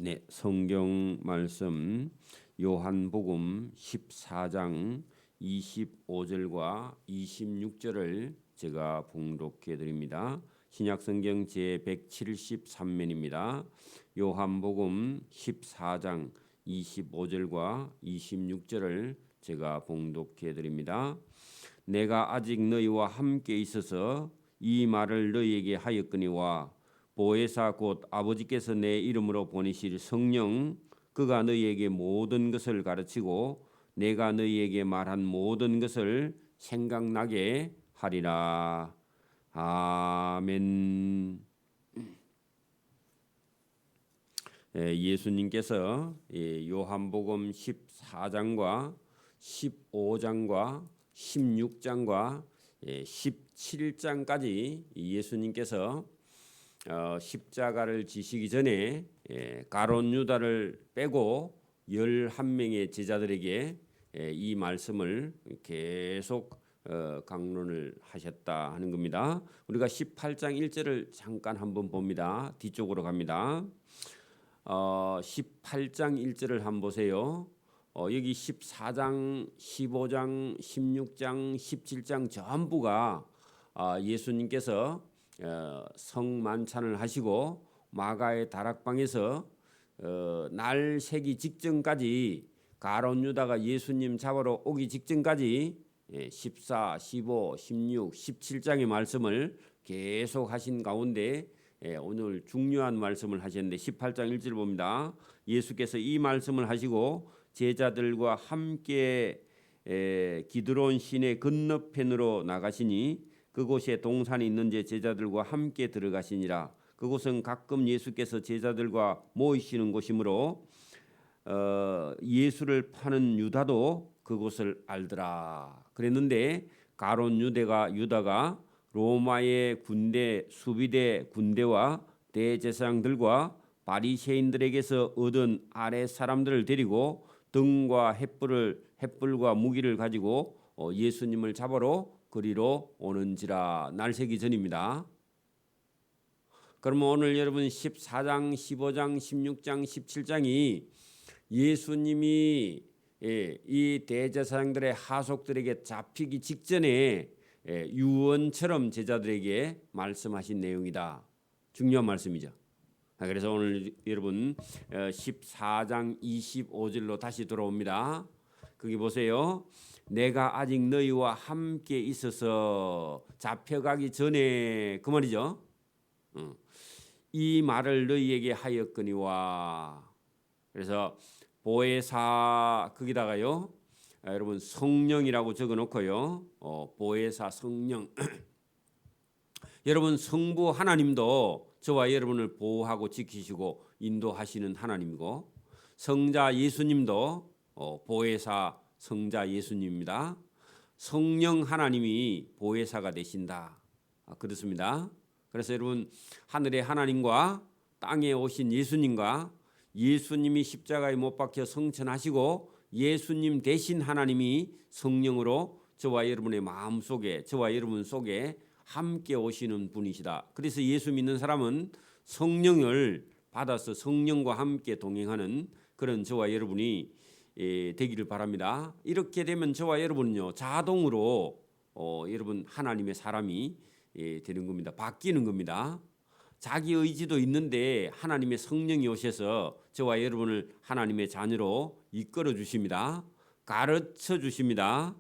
네, 성경 말씀 요한복음 14장 25절과 26절을 제가 봉독해 드립니다. 신약성경 제173면입니다. 요한복음 14장 25절과 26절을 제가 봉독해 드립니다. 내가 아직 너희와 함께 있어서 이 말을 너희에게 하였거니와 보혜사 곧 아버지께서 내 이름으로 보내실 성령 그가 너희에게 모든 것을 가르치고 내가 너희에게 말한 모든 것을 생각나게 하리라. 아멘. 예수님께서 요한복음 14장과 15장과 16장과 17장까지 예수님께서 십자가를 지시기 전에 가룟 유다를 빼고 11명의 제자들에게 이 말씀을 계속 강론을 하셨다 하는 겁니다. 우리가 18장 1절을 잠깐 한번 봅니다. 뒤쪽으로 갑니다. 18장 1절을 한번 보세요. 여기 14장, 15장, 16장, 17장 전부가 예수님께서 성만찬을 하시고 마가의 다락방에서 날 새기 직전까지 가룟 유다가 예수님 잡으러 오기 직전까지 14, 15, 16, 17장의 말씀을 계속 하신 가운데 오늘 중요한 말씀을 하셨는데 18장 1절 봅니다. 예수께서 이 말씀을 하시고 제자들과 함께 기드론 시내 건너편으로 나가시니 그곳에 동산이 있는지 제자들과 함께 들어가시니라. 그곳은 가끔 예수께서 제자들과 모이시는 곳이므로 예수를 파는 유다도 그곳을 알더라. 그랬는데 가룟 유다가 로마의 군대 수비대 군대와 대제사장들과 바리새인들에게서 얻은 아랫 사람들을 데리고 등과 횃불과 무기를 가지고 예수님을 잡으러 그리로 오는지라. 날새기 전입니다. 그러면 오늘 여러분 14장, 15장, 16장, 17장이 예수님이 이 대제사장들의 하속들에게 잡히기 직전에 유언처럼 제자들에게 말씀하신 내용이다. 중요한 말씀이죠. 그래서 오늘 여러분 14장 25절로 다시 돌아옵니다. 거기 보세요. 내가 아직 너희와 함께 있어서 잡혀가기 전에 그 말이죠. 이 말을 너희에게 하였거니와. 그래서 보혜사 거기다가요. 여러분 성령이라고 적어놓고요. 보혜사 성령. 여러분 성부 하나님도 저와 여러분을 보호하고 지키시고 인도하시는 하나님이고 성자 예수님도 보혜사 성자 예수님입니다. 성령 하나님이 보혜사가 되신다. 그렇습니다. 그래서 여러분 하늘의 하나님과 땅에 오신 예수님과 예수님이 십자가에 못 박혀 성천하시고 예수님 대신 하나님이 성령으로 저와 여러분의 마음속에 저와 여러분 속에 함께 오시는 분이시다. 그래서 예수 믿는 사람은 성령을 받아서 성령과 함께 동행하는 그런 저와 여러분이 되기를 바랍니다. 이렇게 되면 저와 여러분은요 자동으로 여러분 하나님의 사람이 되는 겁니다. 바뀌는 겁니다. 자기 의지도 있는데 하나님의 성령이 오셔서 저와 여러분을 하나님의 자녀로 이끌어 주십니다. 가르쳐 주십니다.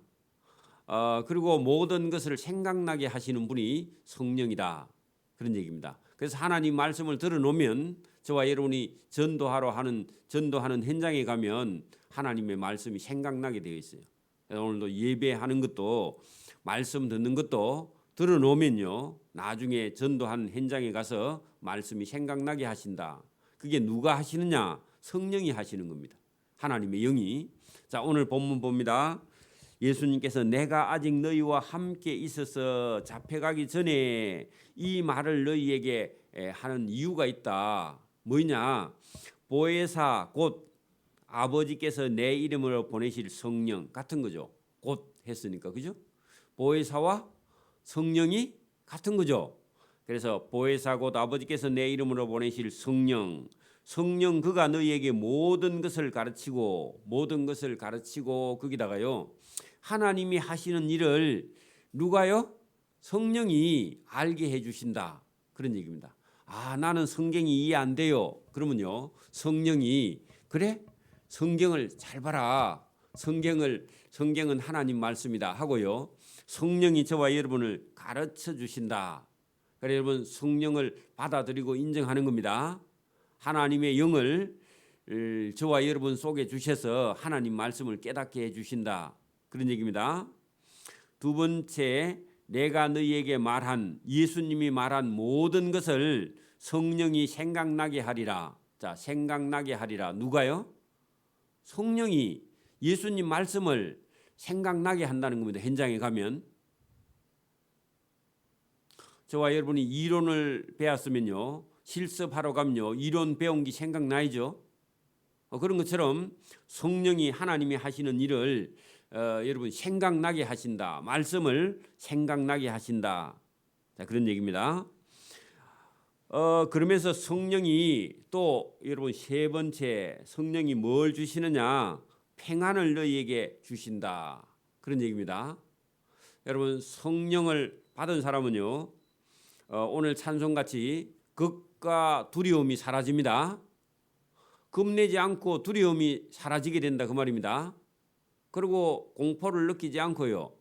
그리고 모든 것을 생각나게 하시는 분이 성령이다. 그런 얘기입니다. 그래서 하나님 말씀을 들어놓으면 저와 여러분이 전도하는 현장에 가면 하나님의 말씀이 생각나게 되어 있어요. 오늘도 예배하는 것도 말씀 듣는 것도 들어놓으면요 나중에 전도하는 현장에 가서 말씀이 생각나게 하신다. 그게 누가 하시느냐? 성령이 하시는 겁니다. 하나님의 영이. 자, 오늘 본문 봅니다. 예수님께서 내가 아직 너희와 함께 있어서 잡혀가기 전에 이 말을 너희에게 하는 이유가 있다. 뭐냐? 보혜사 곧 아버지께서 내 이름으로 보내실 성령 같은 거죠. 곧 했으니까 그죠? 보혜사와 성령이 같은 거죠. 그래서 보혜사 곧 아버지께서 내 이름으로 보내실 성령 성령 그가 너희에게 모든 것을 가르치고 거기다가요 하나님이 하시는 일을 누가요? 성령이 알게 해주신다 그런 얘기입니다. 아 나는 성경이 이해 안 돼요. 그러면요 성령이 그래 성경을 잘 봐라. 성경은 하나님 말씀이다 하고요 성령이 저와 여러분을 가르쳐 주신다. 그래서 여러분 성령을 받아들이고 인정하는 겁니다. 하나님의 영을 저와 여러분 속에 주셔서 하나님 말씀을 깨닫게 해주신다 그런 얘기입니다. 두 번째 내가 너희에게 말한 예수님이 말한 모든 것을 성령이 생각나게 하리라. 자 생각나게 하리라 누가요? 성령이 예수님 말씀을 생각나게 한다는 겁니다. 현장에 가면 저와 여러분이 이론을 배웠으면요 실습하러 가면요 이론 배운 게 생각나죠. 그런 것처럼 성령이 하나님이 하시는 일을 여러분 생각나게 하신다. 말씀을 생각나게 하신다. 자, 그런 얘기입니다. 그러면서 성령이 또 여러분 세 번째 성령이 뭘 주시느냐? 평안을 너희에게 주신다. 그런 얘기입니다. 여러분 성령을 받은 사람은요 오늘 찬송같이 걱과 두려움이 사라집니다. 겁내지 않고 두려움이 사라지게 된다 그 말입니다. 그리고 공포를 느끼지 않고요.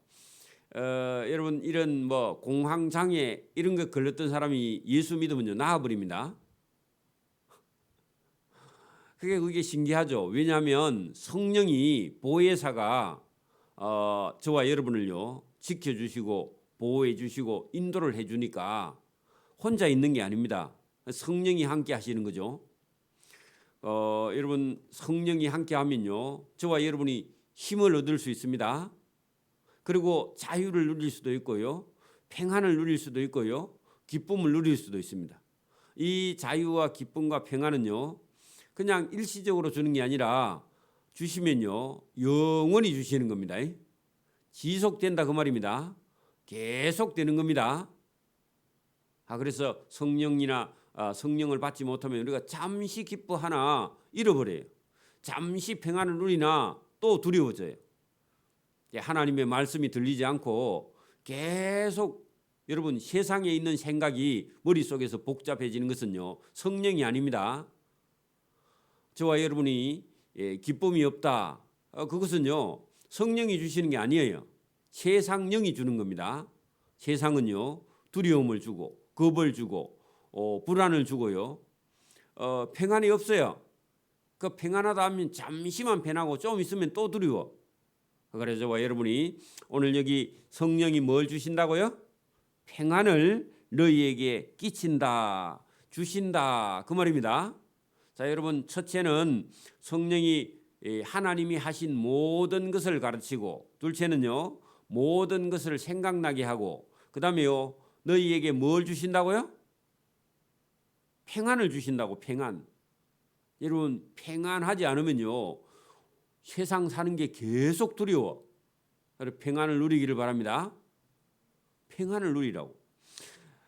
여러분 이런 뭐 공황 장애 이런 거 걸렸던 사람이 예수 믿으면요 나아버립니다. 그게 신기하죠. 왜냐하면 성령이 보혜사가 저와 여러분을요 지켜주시고 보호해주시고 인도를 해주니까 혼자 있는 게 아닙니다. 성령이 함께 하시는 거죠. 여러분 성령이 함께 하면요 저와 여러분이 힘을 얻을 수 있습니다. 그리고 자유를 누릴 수도 있고요 평안을 누릴 수도 있고요 기쁨을 누릴 수도 있습니다. 이 자유와 기쁨과 평안은요 그냥 일시적으로 주는 게 아니라 주시면요 영원히 주시는 겁니다. 지속된다 그 말입니다. 계속되는 겁니다. 그래서 성령을 받지 못하면 우리가 잠시 기뻐하나 잃어버려요. 잠시 평안을 누리나 또 두려워져요. 하나님의 말씀이 들리지 않고 계속 여러분 세상에 있는 생각이 머릿속에서 복잡해지는 것은요 성령이 아닙니다. 저와 여러분이 기쁨이 없다. 그것은요 성령이 주시는 게 아니에요. 세상 영이 주는 겁니다. 세상은요 두려움을 주고 겁을 주고 불안을 주고요 평안이 없어요. 그 평안하다 하면 잠시만 편하고 좀 있으면 또 두려워. 그래서 저와 여러분이 오늘 여기 성령이 뭘 주신다고요? 평안을 너희에게 끼친다 주신다 그 말입니다. 자 여러분 첫째는 성령이 하나님이 하신 모든 것을 가르치고 둘째는요 모든 것을 생각나게 하고 그 다음에요 너희에게 뭘 주신다고요? 평안을 주신다고. 평안. 여러분 평안하지 않으면요 세상 사는 게 계속 두려워. 그래서 평안을 누리기를 바랍니다. 평안을 누리라고.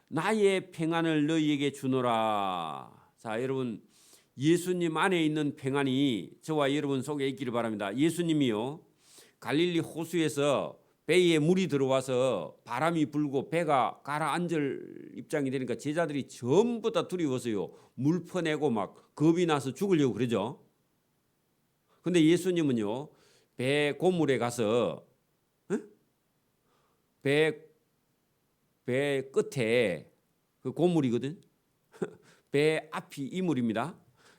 나의 평안을 너희에게 주노라. 자 여러분 예수님 안에 있는 평안이 저와 여러분 속에 있기를 바랍니다. 예수님이요 갈릴리 호수에서 배에 물이 들어와서 바람이 불고 배가 가라앉을 입장이 되니까 제자들이 전부 다 두려워서요 물 퍼내고 막 겁이 나서 죽으려고 그러죠. 근데 예수님은요 배 고물에 가서 배 끝에 그 고물이거든. 배 앞이 이물입니다.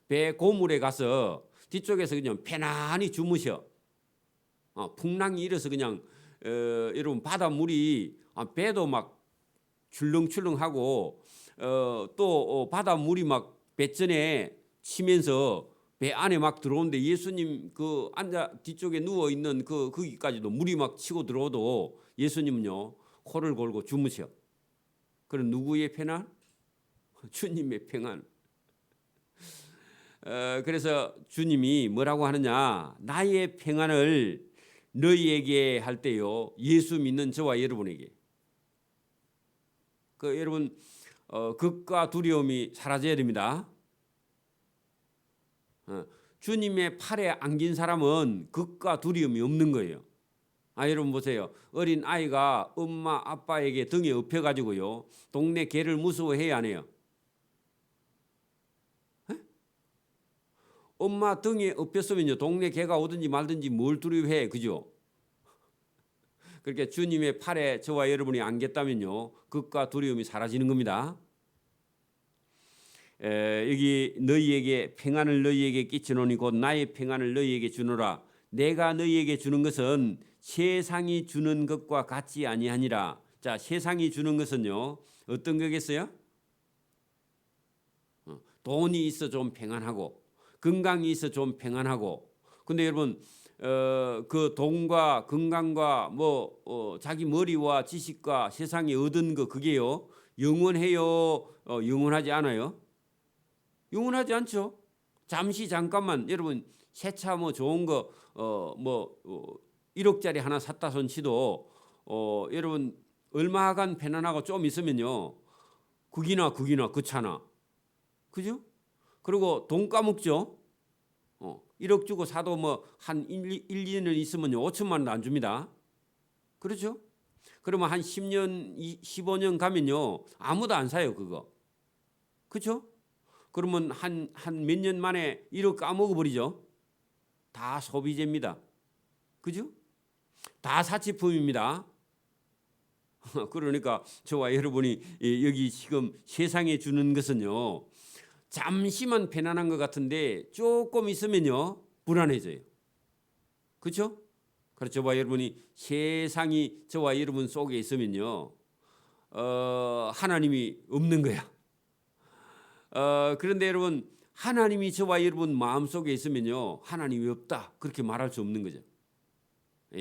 배 고물에 가서 뒤쪽에서 그냥 편안히 주무셔. 풍랑이 일어서 그냥 여러분 바닷물이 배도 막 출렁출렁하고 또 바닷물이 막 배전에 치면서 배 안에 막 들어오는데 예수님 그 앉아 뒤쪽에 누워 있는 거기까지도 물이 막 치고 들어오도 예수님은요 코를 골고 주무셔. 그럼 누구의 평안? 주님의 평안. 그래서 주님이 뭐라고 하느냐? 나의 평안을 너희에게 할 때요. 예수 믿는 저와 여러분에게. 여러분 걱과 두려움이 사라져야 됩니다. 주님의 팔에 안긴 사람은 극과 두려움이 없는 거예요. 여러분 보세요. 어린 아이가 엄마 아빠에게 등에 업혀가지고요, 동네 개를 무서워해야 안 해요? 엄마 등에 업혔으면요, 동네 개가 오든지 말든지 뭘 두려워해, 그죠? 그렇게 주님의 팔에 저와 여러분이 안겼다면요, 극과 두려움이 사라지는 겁니다. 여기 너희에게 평안을 너희에게 끼치노니 곧 나의 평안을 너희에게 주노라. 내가 너희에게 주는 것은 세상이 주는 것과 같지 아니하니라. 자, 세상이 주는 것은요, 어떤 거겠어요? 돈이 있어 좀 평안하고, 건강이 있어 좀 평안하고. 근데 여러분, 그 돈과 건강과 자기 머리와 지식과 세상에 얻은 거, 그게요, 영원해요? 영원하지 않아요? 영원하지 않죠. 잠시 잠깐만, 여러분 새 차 뭐 좋은 거 1억짜리 하나 샀다 손치도 여러분 얼마간 편안하고 좀 있으면요, 극이나 그 차나, 그죠? 그리고 돈 까먹죠. 1억 주고 사도 뭐 한 1, 2년 있으면요 5천만 원도 안 줍니다. 그렇죠? 그러면 한 10년, 15년 가면요 아무도 안 사요, 그거. 그렇죠? 그러면 한 몇 년 만에 1억 까먹어 버리죠. 다 소비재입니다. 그죠? 다 사치품입니다. 그러니까 저와 여러분이 여기 지금 세상에 주는 것은요, 잠시만 편안한 것 같은데 조금 있으면요 불안해져요. 그렇죠? 그래서 저와 여러분이 세상이 저와 여러분 속에 있으면요, 하나님이 없는 거야. 그런데 여러분, 하나님이 저와 여러분 마음속에 있으면요, 하나님이 없다 그렇게 말할 수 없는 거죠.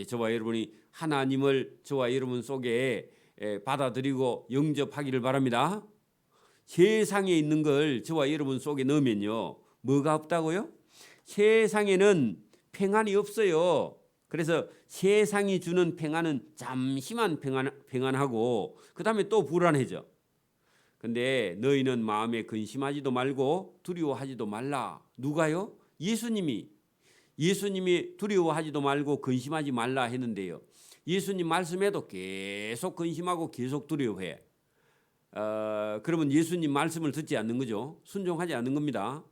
저와 여러분이 하나님을 저와 여러분 속에 받아들이고 영접하기를 바랍니다. 세상에 있는 걸 저와 여러분 속에 넣으면요, 뭐가 없다고요? 세상에는 평안이 없어요. 그래서 세상이 주는 평안은 잠시만 평안하고 그 다음에 또 불안해져. 근데 너희는 마음에 근심하지도 말고 두려워하지도 말라. 누가요? 예수님이 두려워하지도 말고 근심하지 말라 했는데요, 예수님 말씀에도 계속 근심하고 계속 두려워해. 그러면 예수님 말씀을 듣지 않는 거죠. 순종하지 않는 겁니다.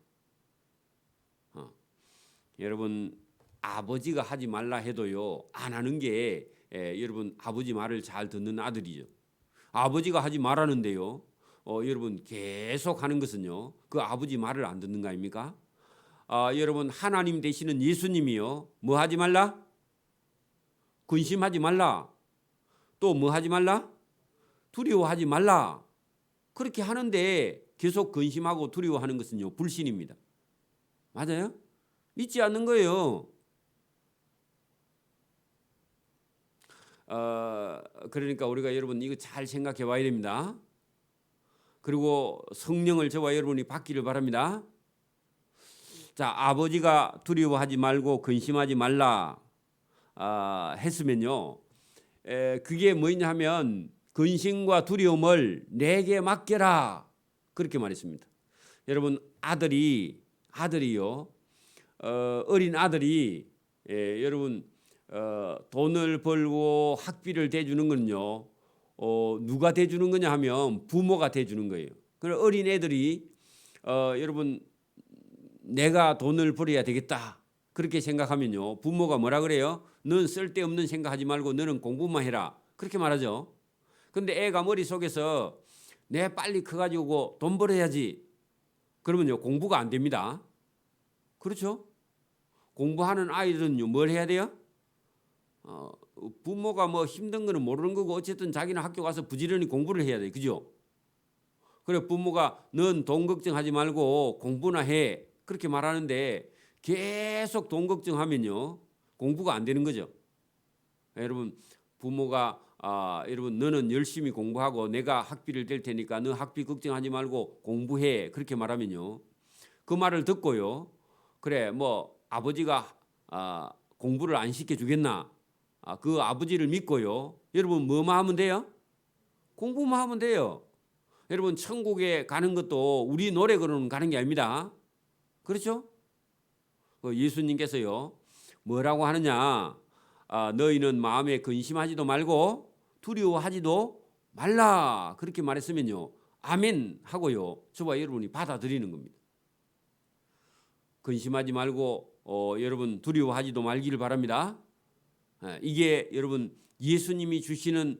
여러분, 아버지가 하지 말라 해도요 안 하는 게 여러분 아버지 말을 잘 듣는 아들이죠. 아버지가 하지 말라는데요, 여러분 계속 하는 것은요 그 아버지 말을 안 듣는 거 아닙니까? 여러분, 하나님 되시는 예수님이요 뭐 하지 말라? 근심하지 말라. 또 뭐 하지 말라? 두려워하지 말라. 그렇게 하는데 계속 근심하고 두려워하는 것은요 불신입니다. 맞아요? 믿지 않는 거예요. 그러니까 우리가 여러분 이거 잘 생각해 봐야 됩니다. 그리고 성령을 저와 여러분이 받기를 바랍니다. 자, 아버지가 두려워하지 말고 근심하지 말라 했으면요, 그게 뭐냐 하면 근심과 두려움을 내게 맡겨라 그렇게 말했습니다. 여러분, 아들이요, 어린 아들이 여러분 돈을 벌고 학비를 대주는 건요, 누가 대주는 거냐 하면 부모가 대주는 거예요. 그래서 어린 애들이 여러분 내가 돈을 벌어야 되겠다 그렇게 생각하면요, 부모가 뭐라 그래요? 넌 쓸데없는 생각하지 말고 너는 공부만 해라 그렇게 말하죠. 근데 애가 머릿속에서 내 빨리 커가지고 돈 벌어야지 그러면요 공부가 안 됩니다. 그렇죠? 공부하는 아이들은요 뭘 해야 돼요? 부모가 뭐 힘든 거는 모르는 거고 어쨌든 자기는 학교 가서 부지런히 공부를 해야 돼. 그죠? 그래 부모가 넌 돈 걱정하지 말고 공부나 해 그렇게 말하는데 계속 돈 걱정하면요 공부가 안 되는 거죠. 여러분, 부모가 여러분 너는 열심히 공부하고 내가 학비를 댈 테니까 너 학비 걱정하지 말고 공부해 그렇게 말하면요, 그 말을 듣고요, 그래 뭐 아버지가 공부를 안 시켜주겠나, 그 아버지를 믿고요, 여러분 뭐만 하면 돼요? 공부만 하면 돼요. 여러분 천국에 가는 것도 우리 노력으로는 가는 게 아닙니다. 그렇죠? 예수님께서요 뭐라고 하느냐? 너희는 마음에 근심하지도 말고 두려워하지도 말라 그렇게 말했으면요 아멘 하고요 저와 여러분이 받아들이는 겁니다. 근심하지 말고 여러분 두려워하지도 말기를 바랍니다. 이게 여러분 예수님이 주시는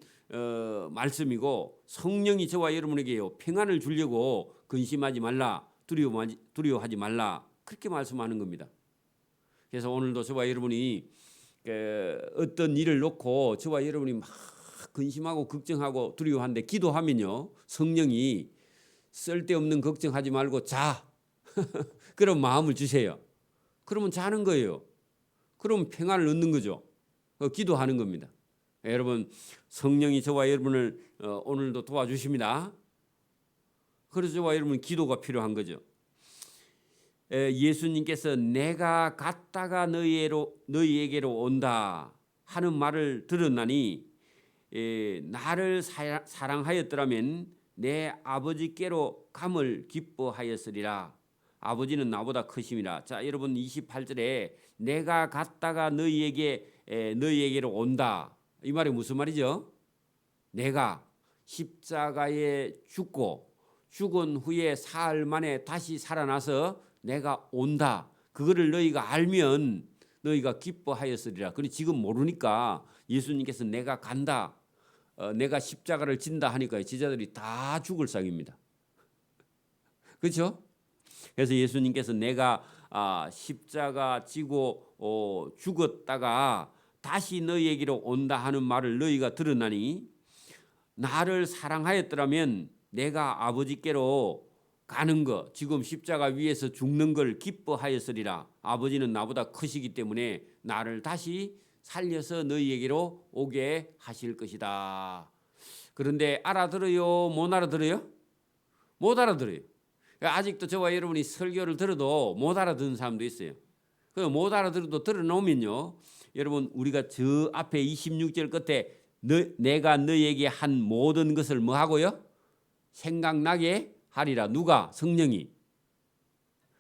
말씀이고 성령이 저와 여러분에게요 평안을 주려고 근심하지 말라 두려워하지 말라 그렇게 말씀하는 겁니다. 그래서 오늘도 저와 여러분이 어떤 일을 놓고 저와 여러분이 막 근심하고 걱정하고 두려워하는데 기도하면요 성령이 쓸데없는 걱정하지 말고 자 그런 마음을 주세요. 그러면 자는 거예요. 그러면 평안을 얻는 거죠. 기도하는 겁니다. 여러분 성령이 저와 여러분을 오늘도 도와주십니다. 그래서 저와 여러분 기도가 필요한 거죠. 예수님께서 내가 갔다가 너희에게로 온다 하는 말을 들었나니 나를 사랑하였더라면 내 아버지께로 감을 기뻐하였으리라. 아버지는 나보다 크심이라. 자 여러분 28절에 내가 갔다가 너희에게로 온다. 이 말이 무슨 말이죠? 내가 십자가에 죽고 죽은 후에 사흘 만에 다시 살아나서 내가 온다. 그거를 너희가 알면 너희가 기뻐하였으리라. 그런데 지금 모르니까 예수님께서 내가 간다. 내가 십자가를 진다 하니까 제자들이 다 죽을 상입니다. 그렇죠? 그래서 예수님께서 내가 십자가 지고 죽었다가 다시 너희에게로 온다 하는 말을 너희가 들었나니 나를 사랑하였더라면 내가 아버지께로 가는 거 지금 십자가 위에서 죽는 걸 기뻐하였으리라. 아버지는 나보다 크시기 때문에 나를 다시 살려서 너희에게로 오게 하실 것이다. 그런데 알아들어요? 못 알아들어요? 못 알아들어요. 아직도 저와 여러분이 설교를 들어도 못 알아듣는 사람도 있어요. 못 알아들어도 들어놓으면요 여러분 우리가 저 앞에 26절 끝에 내가 너희에게 한 모든 것을 뭐 하고요? 생각나게 하리라. 누가? 성령이.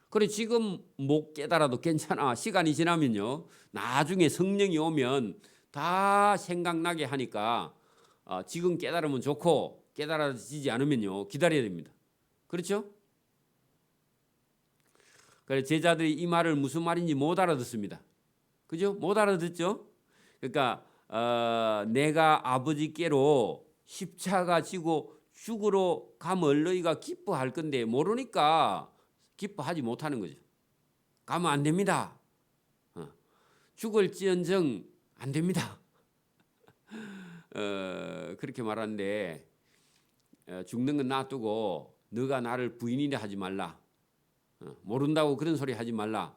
그래 지금 못 깨달아도 괜찮아. 시간이 지나면요 나중에 성령이 오면 다 생각나게 하니까 지금 깨달으면 좋고 깨달아지지 않으면요 기다려야 됩니다. 그렇죠? 그래 제자들이 이 말을 무슨 말인지 못 알아듣습니다. 그죠? 못 알아듣죠? 그러니까 내가 아버지께로 십자가 지고 죽으러 가면 너희가 기뻐할 건데 모르니까 기뻐하지 못하는 거죠. 가면 안 됩니다. 죽을지언정 안 됩니다. 그렇게 말하는데 죽는 건 놔두고 너가 나를 부인이라 하지 말라. 모른다고 그런 소리 하지 말라.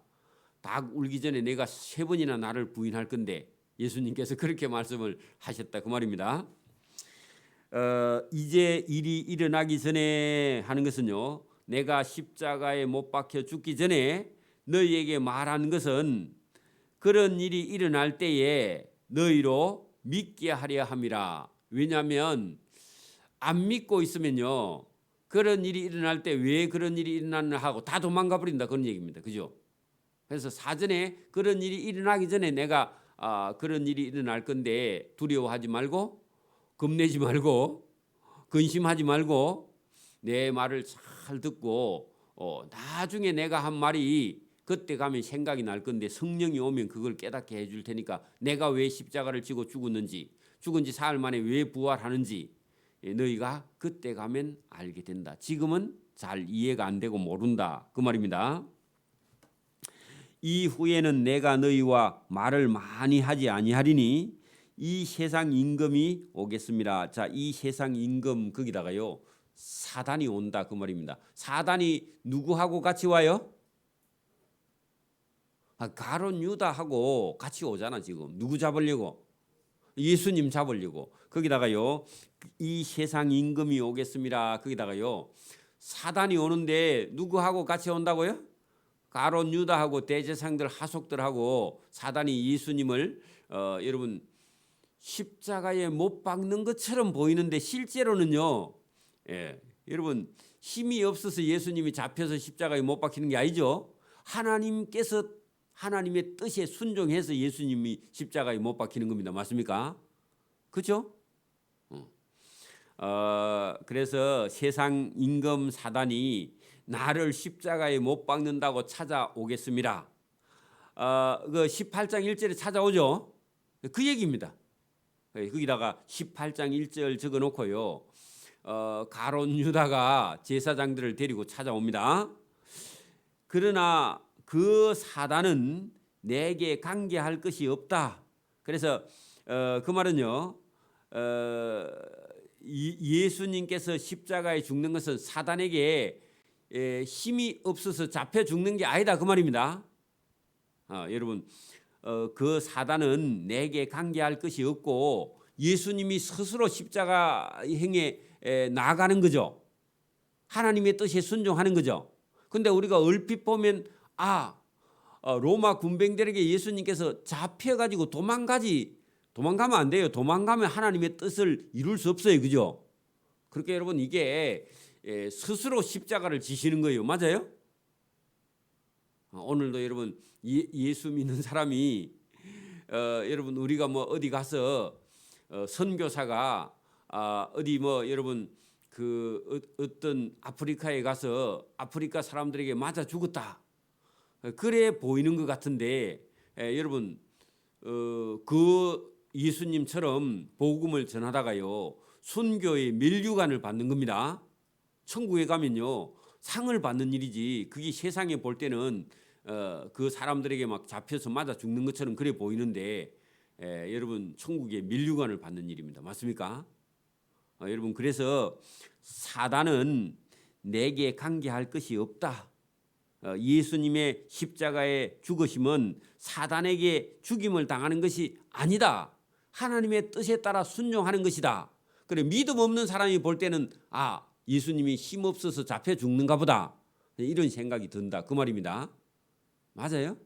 닭 울기 전에 내가 3번이나 나를 부인할 건데 예수님께서 그렇게 말씀을 하셨다 그 말입니다. 이제 일이 일어나기 전에 하는 것은요 내가 십자가에 못 박혀 죽기 전에 너희에게 말하는 것은 그런 일이 일어날 때에 너희로 믿게 하려 함이라. 왜냐하면 안 믿고 있으면요 그런 일이 일어날 때 왜 그런 일이 일어나나 하고 다 도망가 버린다 그런 얘기입니다. 그죠? 그래서 사전에 그런 일이 일어나기 전에 내가 그런 일이 일어날 건데 두려워하지 말고 겁내지 말고 근심하지 말고 내 말을 잘 듣고 나중에 내가 한 말이 그때 가면 생각이 날 건데 성령이 오면 그걸 깨닫게 해줄 테니까 내가 왜 십자가를 지고 죽었는지 죽은 지 사흘 만에 왜 부활하는지 너희가 그때 가면 알게 된다. 지금은 잘 이해가 안 되고 모른다 그 말입니다. 이후에는 내가 너희와 말을 많이 하지 아니하리니 이 세상 임금이 오겠습니다. 자, 이 세상 임금 거기다가요 사단이 온다 그 말입니다. 사단이 누구하고 같이 와요? 가룟 유다하고 같이 오잖아. 지금 누구 잡으려고? 예수님 잡으려고. 거기다가요 이 세상 임금이 오겠습니다. 거기다가요 사단이 오는데 누구하고 같이 온다고요? 가룟 유다하고 대제사장들 하속들하고 사단이 예수님을 여러분 십자가에 못 박는 것처럼 보이는데 실제로는요 여러분 힘이 없어서 예수님이 잡혀서 십자가에 못 박히는 게 아니죠. 하나님께서 하나님의 뜻에 순종해서 예수님이 십자가에 못 박히는 겁니다. 맞습니까? 그렇죠? 그래서 세상 임금 사단이 나를 십자가에 못 박는다고 찾아오겠습니다. 그 18장 1절에 찾아오죠. 그 얘기입니다. 거기다가 18장 1절 적어놓고요. 가룟 유다가 제사장들을 데리고 찾아옵니다. 그러나 그 사단은 내게 관계할 것이 없다. 그래서 그 말은요. 예수님께서 십자가에 죽는 것은 사단에게 힘이 없어서 잡혀 죽는 게 아니다 그 말입니다. 여러분 그 사단은 내게 관계할 것이 없고 예수님이 스스로 십자가 행에 나아가는 거죠. 하나님의 뜻에 순종하는 거죠. 근데 우리가 얼핏 보면 로마 군병들에게 예수님께서 잡혀가지고 도망가면 안 돼요. 도망가면 하나님의 뜻을 이룰 수 없어요. 그죠? 그렇게 여러분 이게 스스로 십자가를 지시는 거예요. 맞아요? 오늘도 여러분 예수 믿는 사람이 여러분 우리가 뭐 어디 가서 선교사가 어디 뭐 여러분 그 어떤 아프리카에 가서 아프리카 사람들에게 맞아 죽었다. 그래 보이는 것 같은데 여러분 그 예수님처럼 복음을 전하다가요 순교의 면류관을 받는 겁니다. 천국에 가면요 상을 받는 일이지 그게 세상에 볼 때는 그 사람들에게 막 잡혀서 맞아 죽는 것처럼 그래 보이는데 여러분 천국의 면류관을 받는 일입니다. 맞습니까? 여러분 그래서 사단은 내게 관계할 것이 없다. 예수님의 십자가에 죽으심은 사단에게 죽임을 당하는 것이 아니다. 하나님의 뜻에 따라 순종하는 것이다. 그래 믿음 없는 사람이 볼 때는 예수님이 힘 없어서 잡혀 죽는가 보다. 이런 생각이 든다. 그 말입니다. 맞아요?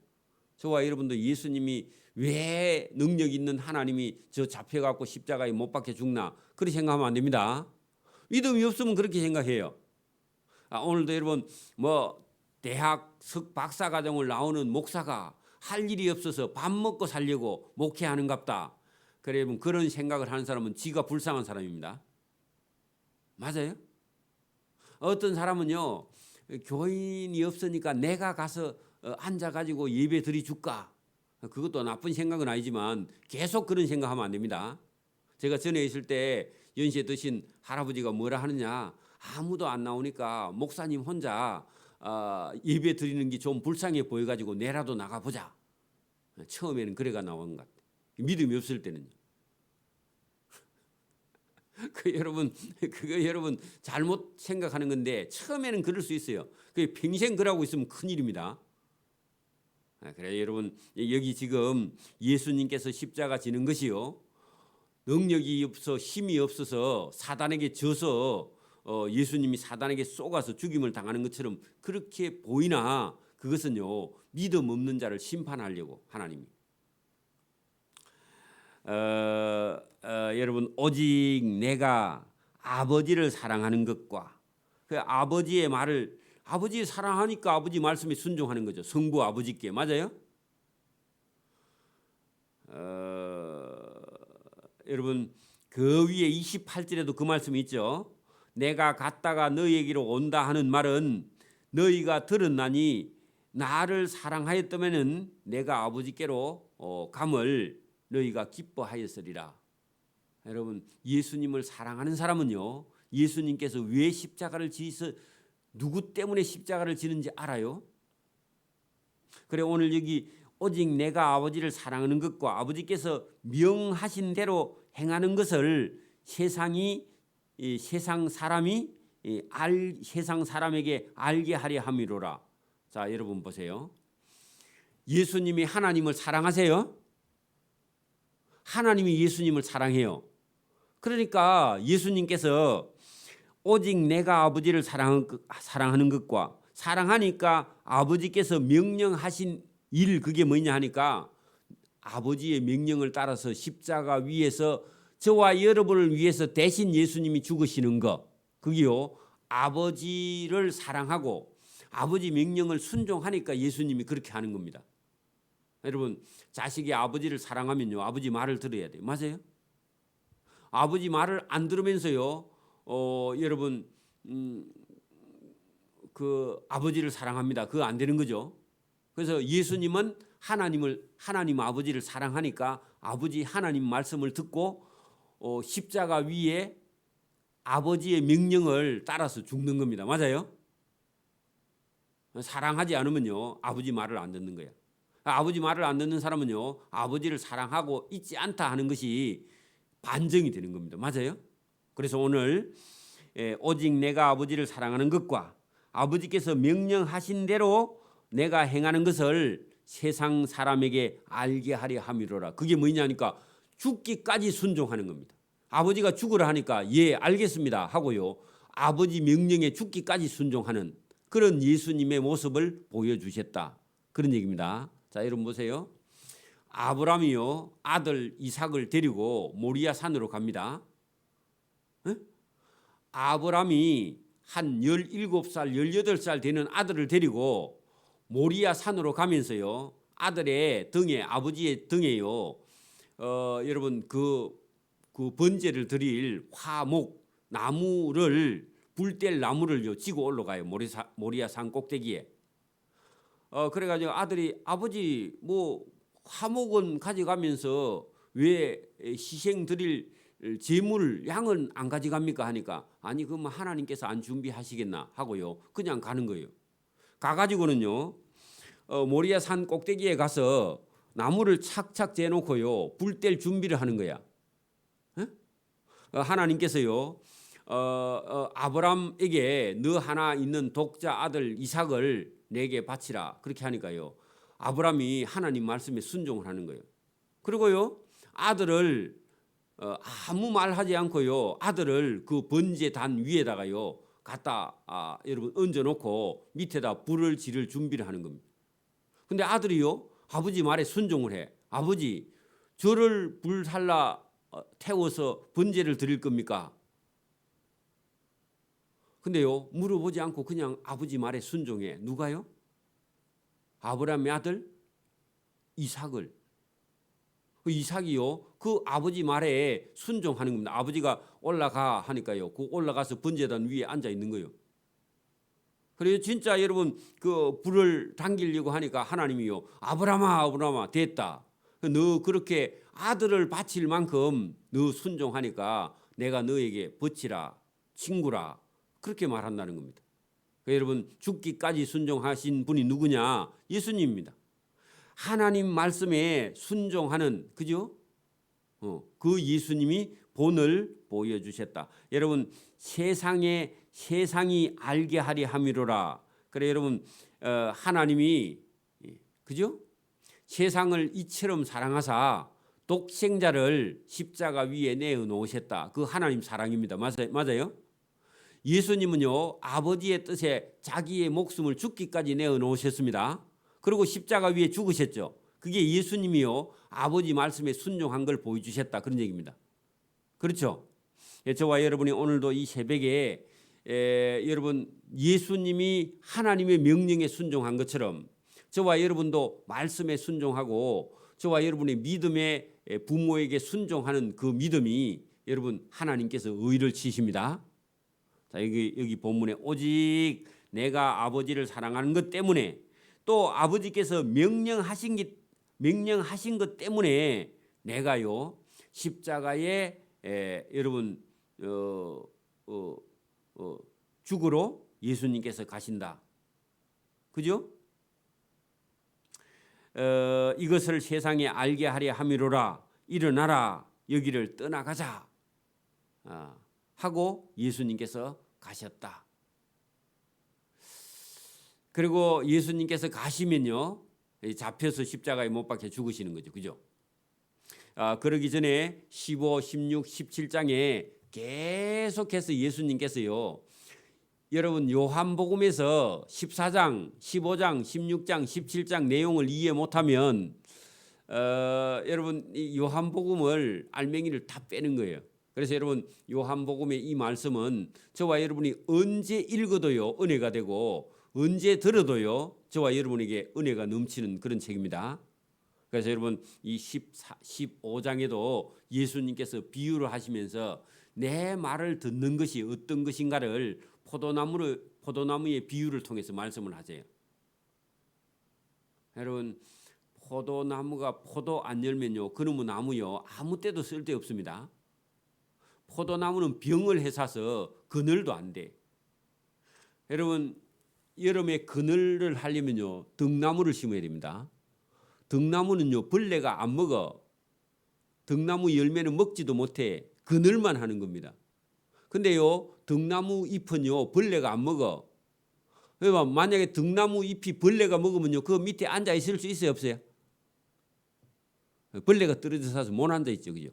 저와 여러분도 예수님이 왜 능력 있는 하나님이 저 잡혀갖고 십자가에 못 박혀 죽나 그렇게 생각하면 안 됩니다. 믿음이 없으면 그렇게 생각해요. 오늘도 여러분 뭐 대학 박사 과정을 나오는 목사가 할 일이 없어서 밥 먹고 살려고 목회하는갑다. 그래 여러분 그런 생각을 하는 사람은 지가 불쌍한 사람입니다. 맞아요? 어떤 사람은요 교인이 없으니까 내가 가서 앉아가지고 예배 드리 줄까? 그것도 나쁜 생각은 아니지만 계속 그런 생각하면 안 됩니다. 제가 전에 있을 때 연세 드신 할아버지가 뭐라 하느냐 아무도 안 나오니까 목사님 혼자 예배 드리는 게 좀 불쌍해 보여가지고 내라도 나가보자. 처음에는 그래가 나온 것 같아요. 믿음이 없을 때는요. 그거 여러분 잘못 생각하는 건데 처음에는 그럴 수 있어요. 그 평생 그러고 있으면 큰일입니다. 그래 여러분 여기 지금 예수님께서 십자가 지는 것이요 능력이 없어 힘이 없어서 사단에게 져서 예수님이 사단에게 쏘가서 죽임을 당하는 것처럼 그렇게 보이나 그것은요 믿음 없는 자를 심판하려고 하나님이 여러분 오직 내가 아버지를 사랑하는 것과 그 아버지의 말을 아버지 사랑하니까 아버지 말씀에 순종하는 거죠. 성부 아버지께 맞아요? 여러분 그 위에 28절에도 그 말씀이 있죠. 내가 갔다가 너희에게로 온다 하는 말은 너희가 들었나니 나를 사랑하였다면은 내가 아버지께로 감을 너희가 기뻐하였으리라. 여러분 예수님을 사랑하는 사람은요 예수님께서 왜 십자가를 지서 누구 때문에 십자가를 지는지 알아요? 그래 오늘 여기 오직 내가 아버지를 사랑하는 것과 아버지께서 명하신 대로 행하는 것을 세상 사람이 세상 사람에게 알게 하려 함이로라. 자 여러분 보세요. 예수님이 하나님을 사랑하세요? 하나님이 예수님을 사랑해요. 그러니까 예수님께서 오직 내가 아버지를 사랑하는 것과 사랑하니까 아버지께서 명령하신 일 그게 뭐냐 하니까 아버지의 명령을 따라서 십자가 위에서 저와 여러분을 위해서 대신 예수님이 죽으시는 것 그게요 아버지를 사랑하고 아버지 명령을 순종하니까 예수님이 그렇게 하는 겁니다. 여러분, 자식이 아버지를 사랑하면요, 아버지 말을 들어야 돼요. 맞아요? 아버지 말을 안 들으면서요, 여러분, 그 아버지를 사랑합니다. 그거 안 되는 거죠. 그래서 예수님은 하나님 아버지를 사랑하니까 아버지 하나님 말씀을 듣고 십자가 위에 아버지의 명령을 따라서 죽는 겁니다. 맞아요? 사랑하지 않으면요, 아버지 말을 안 듣는 거야. 아버지 말을 안 듣는 사람은요, 아버지를 사랑하고 있지 않다 하는 것이 반증이 되는 겁니다. 맞아요? 그래서 오늘 오직 내가 아버지를 사랑하는 것과 아버지께서 명령하신 대로 내가 행하는 것을 세상 사람에게 알게 하려 함이로라. 그게 뭐냐니까 죽기까지 순종하는 겁니다. 아버지가 죽으라 하니까 예 알겠습니다 하고요, 아버지 명령에 죽기까지 순종하는 그런 예수님의 모습을 보여주셨다, 그런 얘기입니다. 자, 여러분 보세요. 아브라함이요, 아들 이삭을 데리고 모리아 산으로 갑니다. 아브라함이 한 17살, 18살 되는 아들을 데리고 모리아 산으로 가면서요, 아들의 등에, 아버지의 등에요, 여러분 그 번제를 드릴 화목 나무를, 불뗄 나무를요 지고 올라가요. 모리아 산 꼭대기에. 그래가지고 아들이 아버지 뭐 화목은 가져가면서 왜 희생 드릴 제물 양은 안 가져갑니까 하니까, 아니 그럼 하나님께서 안 준비하시겠나 하고요, 그냥 가는 거예요. 가가지고는요, 모리아 산 꼭대기에 가서 나무를 착착 재놓고요, 불 뗄 준비를 하는 거야. 하나님께서요, 아브람에게 너 하나 있는 독자 아들 이삭을 내게 바치라 그렇게 하니까요, 아브람이 하나님 말씀에 순종을 하는 거예요. 그리고요, 아들을 아무 말하지 않고요, 아들을 그 번제단 위에다가요 갖다 여러분 얹어놓고 밑에다 불을 지를 준비를 하는 겁니다. 근데 아들이요, 아버지 말에 순종을 해. 아버지, 저를 불살라 태워서 번제를 드릴 겁니까? 근데요, 물어보지 않고 그냥 아버지 말에 순종해. 누가요? 아브라함의 아들 이삭을. 그 이삭이요, 그 아버지 말에 순종하는 겁니다. 아버지가 올라가 하니까요, 그 올라가서 번제단 위에 앉아 있는 거예요. 그래서 진짜 여러분 그 불을 당기려고 하니까 하나님이요, 아브라함아 됐다. 너 그렇게 아들을 바칠 만큼 너 순종하니까 내가 너에게 버치라, 친구라, 그렇게 말한다는 겁니다. 여러분, 죽기까지 순종하신 분이 누구냐? 예수님입니다. 하나님 말씀에 순종하는, 그죠? 그 예수님이 본을 보여주셨다. 여러분, 세상이 알게 하려 함이로라. 그래 여러분, 하나님이, 그죠? 세상을 이처럼 사랑하사 독생자를 십자가 위에 내어 놓으셨다. 그 하나님 사랑입니다. 맞아요? 예수님은요, 아버지의 뜻에 자기의 목숨을 죽기까지 내어 놓으셨습니다. 그리고 십자가 위에 죽으셨죠. 그게 예수님이요, 아버지 말씀에 순종한 걸 보여주셨다, 그런 얘기입니다. 그렇죠? 저와 여러분이 오늘도 이 새벽에 여러분 예수님이 하나님의 명령에 순종한 것처럼 저와 여러분도 말씀에 순종하고 저와 여러분의 믿음에 부모에게 순종하는 그 믿음이 여러분 하나님께서 의를 치십니다. 자, 여기 본문에 오직 내가 아버지를 사랑하는 것 때문에, 또 아버지께서 명령하신 것 때문에 내가요 십자가에 여러분 죽으러 예수님께서 가신다. 그죠? 이것을 세상에 알게 하려 함이로라. 일어나라, 여기를 떠나가자 하고 예수님께서 가셨다. 그리고 예수님께서 가시면요, 잡혀서 십자가에 못 박혀 죽으시는 거죠. 그죠? 그러기 전에 15, 16, 17장에 계속해서 예수님께서요, 여러분 요한복음에서 14장, 15장, 16장, 17장 내용을 이해 못하면 여러분 이 요한복음을 알맹이를 다 빼는 거예요. 그래서 여러분 요한복음의 이 말씀은 저와 여러분이 언제 읽어도요 은혜가 되고 언제 들어도요 저와 여러분에게 은혜가 넘치는 그런 책입니다. 그래서 여러분 이 15장에도 예수님께서 비유를 하시면서 내 말을 듣는 것이 어떤 것인가를 포도나무의 비유를 통해서 말씀을 하세요. 여러분 포도나무가 포도 안 열면요, 그놈의 나무요 아무 때도 쓸데 없습니다. 포도나무는 병을 해사서 그늘도 안 돼. 여러분 여름에 그늘을 하려면요 등나무를 심어야 됩니다. 등나무는요 벌레가 안 먹어. 등나무 열매는 먹지도 못해. 그늘만 하는 겁니다. 근데요 등나무 잎은요 벌레가 안 먹어. 그러니까 만약에 등나무 잎이 벌레가 먹으면요 그 밑에 앉아 있을 수 있어요, 없어요? 벌레가 떨어져서 못 앉아 있죠, 그죠?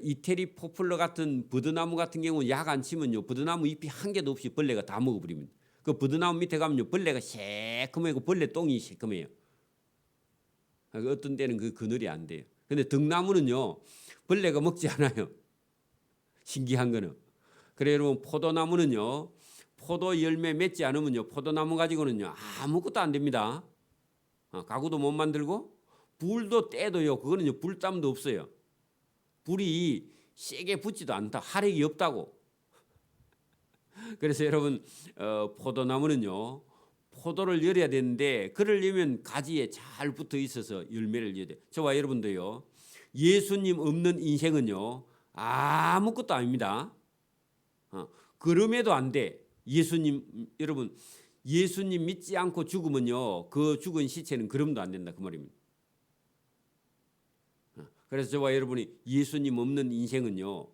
이태리 포플러 같은 버드나무 같은 경우는 약 안 치면요 버드나무 잎이 한 개도 없이 벌레가 다 먹어버립니다. 그 버드나무 밑에 가면요 벌레가 새콤하고 벌레 똥이 새콤해요. 어떤 때는 그 그늘이 안 돼요. 근데 등나무는요 벌레가 먹지 않아요. 신기한 거는. 그래 여러분 포도나무는요 포도 열매 맺지 않으면요 포도나무 가지고는요 아무것도 안 됩니다. 가구도 못 만들고 불도 떼도요 그거는요 불땀도 없어요. 불이 세게 붙지도 않다. 화력이 없다고. 그래서 여러분 포도나무는요 포도를 열어야 되는데 그러려면 가지에 잘 붙어 있어서 열매를 열어야 돼. 저와 여러분도요 예수님 없는 인생은요 아무것도 아닙니다. 그럼에도 안 돼. 여러분 예수님 믿지 않고 죽으면요 그 죽은 시체는 그럼도 안 된다 그 말입니다. 그래서 저와 여러분이 예수님 없는 인생은요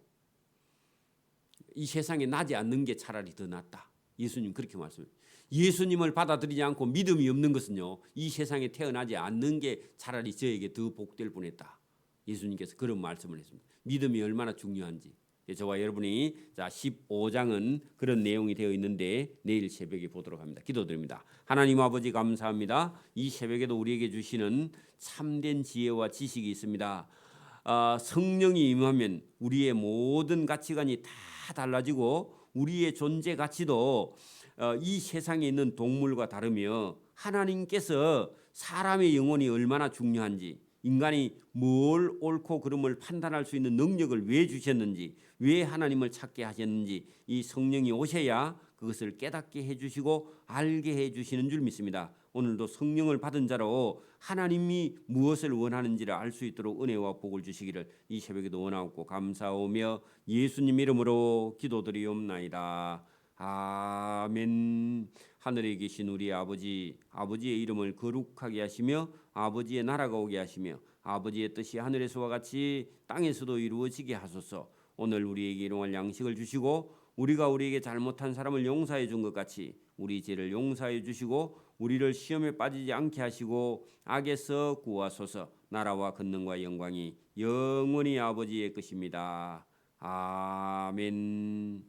이 세상에 나지 않는 게 차라리 더 낫다. 예수님 그렇게 말씀해요. 예수님을 받아들이지 않고 믿음이 없는 것은요 이 세상에 태어나지 않는 게 차라리 저에게 더 복될 뻔했다. 예수님께서 그런 말씀을 했습니다. 믿음이 얼마나 중요한지. 저와 여러분이 자 15장은 그런 내용이 되어 있는데 내일 새벽에 보도록 합니다. 기도드립니다. 하나님 아버지 감사합니다. 이 새벽에도 우리에게 주시는 참된 지혜와 지식이 있습니다. 성령이 임하면 우리의 모든 가치관이 다 달라지고 우리의 존재 가치도 이 세상에 있는 동물과 다르며 하나님께서 사람의 영혼이 얼마나 중요한지 인간이 뭘 옳고 그름을 판단할 수 있는 능력을 왜 주셨는지 왜 하나님을 찾게 하셨는지 이 성령이 오셔야 그것을 깨닫게 해주시고 알게 해주시는 줄 믿습니다. 오늘도 성령을 받은 자로 하나님이 무엇을 원하는지를 알 수 있도록 은혜와 복을 주시기를 이 새벽에도 원하옵고 감사하며 예수님 이름으로 기도드리옵나이다. 아멘. 하늘에 계신 우리 아버지, 아버지의 이름을 거룩하게 하시며 아버지의 나라가 오게 하시며 아버지의 뜻이 하늘에서와 같이 땅에서도 이루어지게 하소서. 오늘 우리에게 일용할 양식을 주시고 우리가 우리에게 잘못한 사람을 용서해 준 것 같이 우리 죄를 용서해 주시고 우리를 시험에 빠지지 않게 하시고 악에서 구하소서. 나라와 권능과 영광이 영원히 아버지의 것입니다. 아멘.